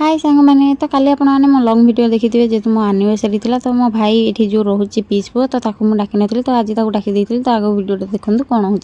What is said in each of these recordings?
हाय सांग मैंने तो काली आपने मो लंग वीडियो देखी थे जेहतु मो एनिवर्सरी थी तो मो भाई ये जो रोचे पीस पु तो मुझे डाकी नी तो आज डाकी देती तो आगे वीडियो देखो कौन हो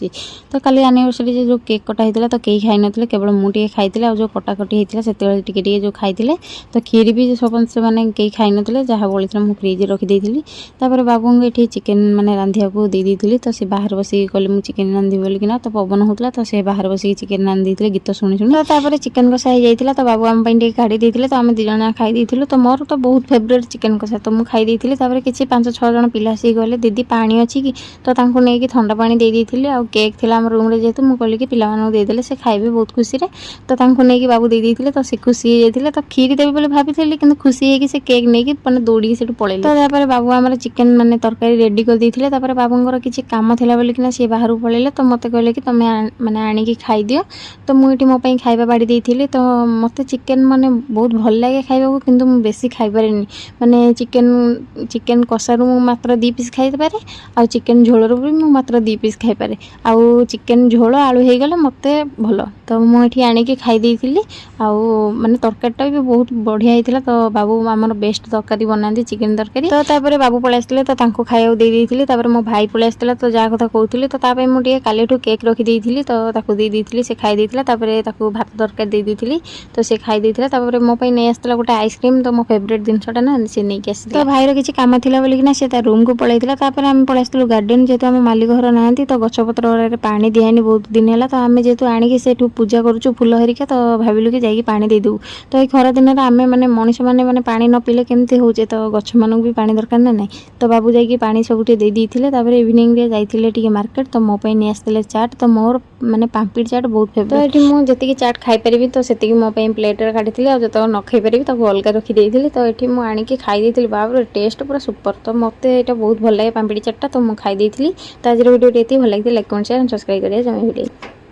तो काली एनिवर्सरी जो केक कटा होता तो कई खाई नी केवल मुझे खाई जो कटाकटी होता से जो खाई तो खीर भी समस्त मैंने कई खाई नी जहाँ बोलते मुझे फ्रिज रखीदी बाबू ये चिकेन मैंने रांधिया को देती तो सी बाहर बस कहले मुझे चिकेन रांधि बोलिकिना तो पवन होता तो से बाहर बस चिकेन रांधि गीत शुणी शुणी तो चिकेन कषा हो जाता तो बाबू आम काढ़ी देते तो आम दी जना खाई तो मोर तो बहुत फेवरेट चिकेन कषा तो मुझे खाई तापर किसी 5-6 जन पिला सी गले दीदी पानी अच्छी कि तो नहीं ठंडा पानी दे दी आ केक थी आम रूम जेहतु मुझे कहली कि पिला देदेले से खाइबे बहुत खुशी रे तो नहीं बाबू दे देते तो से खुशी हो जाते तो खीर देवी बोले भाभी कि खुशी है से केक नहीं मैंने दौड़ी से पड़े तो बाबू आम चिकेन मैंने तरकारी रेडी कर देते बाबूंर किसी कम थी बोलिकिना सी बाहर पड़े तो मत कहले कि तुम मैंने आणिकी खाई दियो तो मुझे मो खाଇବା बाड़ी देती तो मत चिकेन माने बहुत भल लगे खाइबा किंतु मु बेसी खाई पारे माने चिकेन कषार मात्र 2 पीस खाई पारे आ चिकेन झोल भी मु मात्र 2 पीस खाई पारे आ चिकेन झोल आलू हो गले मत भल तो मुझे आणिकी खाई देती माने तरकारीटा भी बहुत बढ़िया होता तो बाबू आमर बेस्ट तरकारी बनाती चिकेन तरकारी तो बाबू पलि आसते तो खाया देती मो भाई पलि आसला तो जहाँ कथा कहती तो मुझे काली केक रखी तो देती से खाई देता भात तरकारी दे देती तो से खाई देता मो नहीं आसला गोटे आइसक्रीम तो मो फेवरेट जिनसा ना से नहीं आसी तो भाईर किसी कम थी बोलिकिना से रूम को पलैला आम पलि आसलु गार्डन जेहतु आम मालिक घर ना तो गछपत्र पानी दिहानी बहुत दिन है तो आम जेहतु आणिकी से पूजा करुचु फूल हरिका तो भाविलु कि जाइए पानी देदेबू तो ये खरा दिन आम मैंने मनीष मैंने पानी न पीले केमती होचे तो गछ मानक भी पानी दरकार ना नहीं तो बाबू जाइए पानी सब देते इवनिंग जाइए मार्केट तो मो नहीं आसते चाट तो मोर माने पाम्पिड़ चाट बहुत फेवरेट तो ये मुझे जी चाट खाई पारि तो से मो प्लेटर काढ़ी जो न खाई पारि तो अलग रखीदी तो ये मुझे आणिकी खाई बाबू टेस्ट पूरा सुपर तो मत यहाँ बहुत भल लगे पाम्पिड़ी चाटा तो मुझे खाई तो आज वीडियो भल लगे लाइक कमेंट शेयर सब्सक्राइब करिए जमा वीडियो।